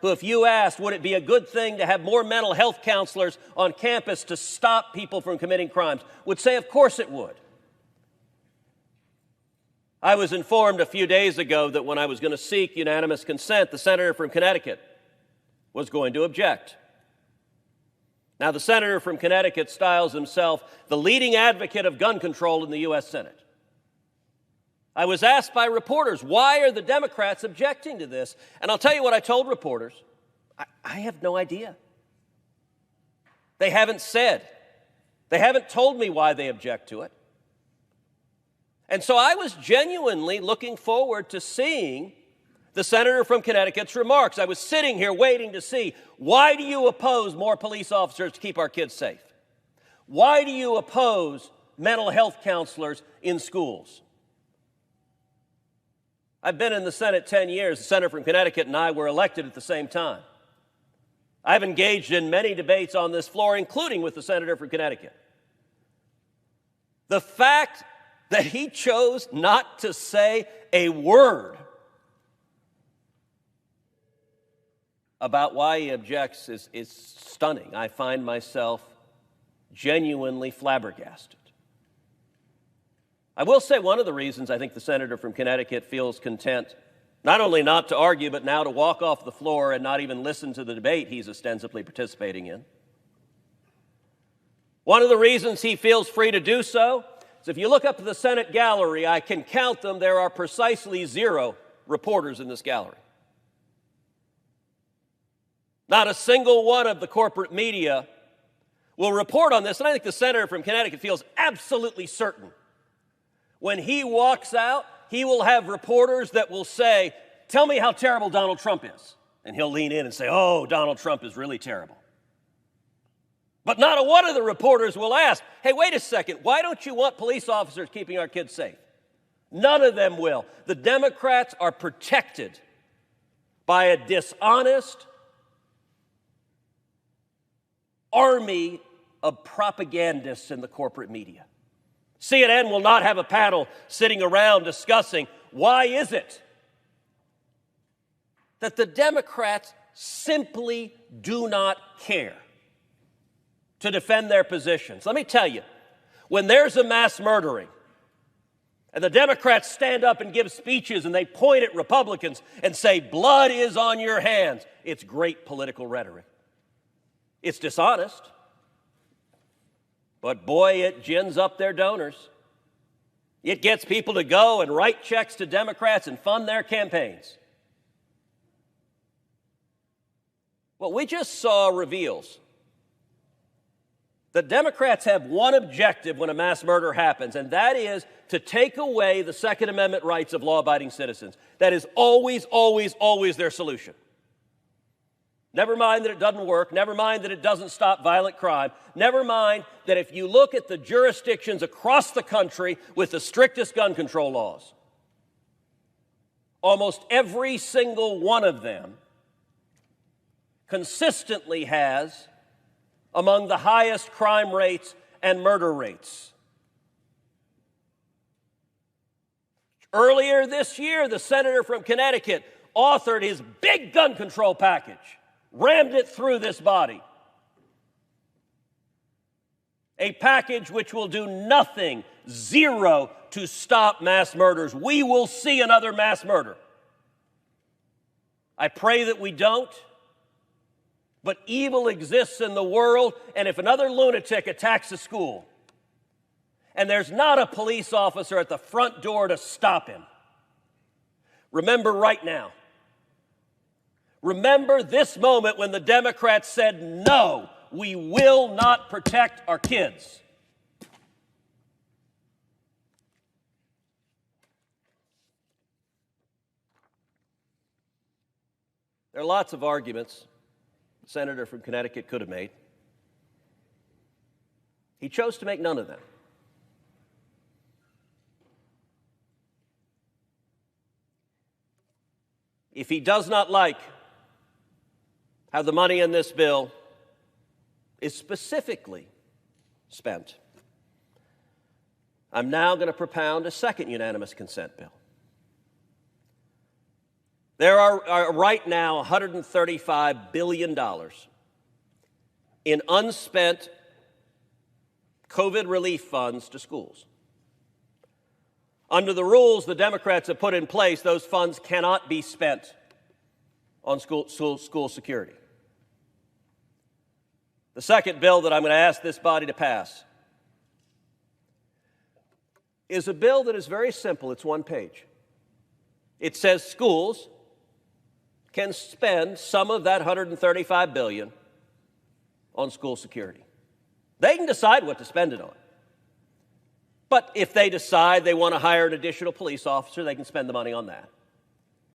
who, if you asked, would it be a good thing to have more mental health counselors on campus to stop people from committing crimes, would say, of course it would. I was informed a few days ago that when I was going to seek unanimous consent, the senator from Connecticut was going to object. Now, the senator from Connecticut styles himself the leading advocate of gun control in the U.S. Senate. I was asked by reporters, why are the Democrats objecting to this? And I'll tell you what I told reporters. I have no idea. They haven't said. They haven't told me why they object to it. And so I was genuinely looking forward to seeing the senator from Connecticut's remarks. I was sitting here waiting to see, why do you oppose more police officers to keep our kids safe? Why do you oppose mental health counselors in schools? I've been in the Senate 10 years. The senator from Connecticut and I were elected at the same time. I've engaged in many debates on this floor, including with the senator from Connecticut. The fact that he chose not to say a word about why he objects is stunning. I find myself genuinely flabbergasted. I will say one of the reasons I think the senator from Connecticut feels content not only not to argue, but now to walk off the floor and not even listen to the debate he's ostensibly participating in. One of the reasons he feels free to do so is if you look up at the Senate gallery, I can count them, there are precisely 0 reporters in this gallery. Not a single one of the corporate media will report on this, and I think the senator from Connecticut feels absolutely certain. When he walks out, he will have reporters that will say, tell me how terrible Donald Trump is. And he'll lean in and say, oh, Donald Trump is really terrible. But not a one of the reporters will ask, hey, wait a second, why don't you want police officers keeping our kids safe? None of them will. The Democrats are protected by a dishonest army of propagandists in the corporate media. CNN will not have a panel sitting around discussing why is it that the Democrats simply do not care to defend their positions. Let me tell you, when there's a mass murdering and the Democrats stand up and give speeches and they point at Republicans and say, blood is on your hands, it's great political rhetoric. It's dishonest. But boy, it gins up their donors. It gets people to go and write checks to Democrats and fund their campaigns. What we just saw reveals that Democrats have one objective when a mass murder happens, and that is to take away the Second Amendment rights of law-abiding citizens. That is always, always, always their solution. Never mind that it doesn't work. Never mind that it doesn't stop violent crime. Never mind that if you look at the jurisdictions across the country with the strictest gun control laws, almost every single one of them consistently has among the highest crime rates and murder rates. Earlier this year, the senator from Connecticut authored his big gun control package, rammed it through this body. A package which will do nothing, 0, to stop mass murders. We will see another mass murder. I pray that we don't. But evil exists in the world, and if another lunatic attacks a school, and there's not a police officer at the front door to stop him, remember right now. Remember this moment when the Democrats said, no, we will not protect our kids. There are lots of arguments the senator from Connecticut could have made. He chose to make none of them. If he does not like how the money in this bill is specifically spent, I'm now going to propound a second unanimous consent bill. There are right now $135 billion in unspent COVID relief funds to schools. Under the rules the Democrats have put in place, those funds cannot be spent on school security. The second bill that I'm going to ask this body to pass is a bill that is very simple. It's one page. It says schools can spend some of that $135 billion on school security. They can decide what to spend it on. But if they decide they want to hire an additional police officer, they can spend the money on that.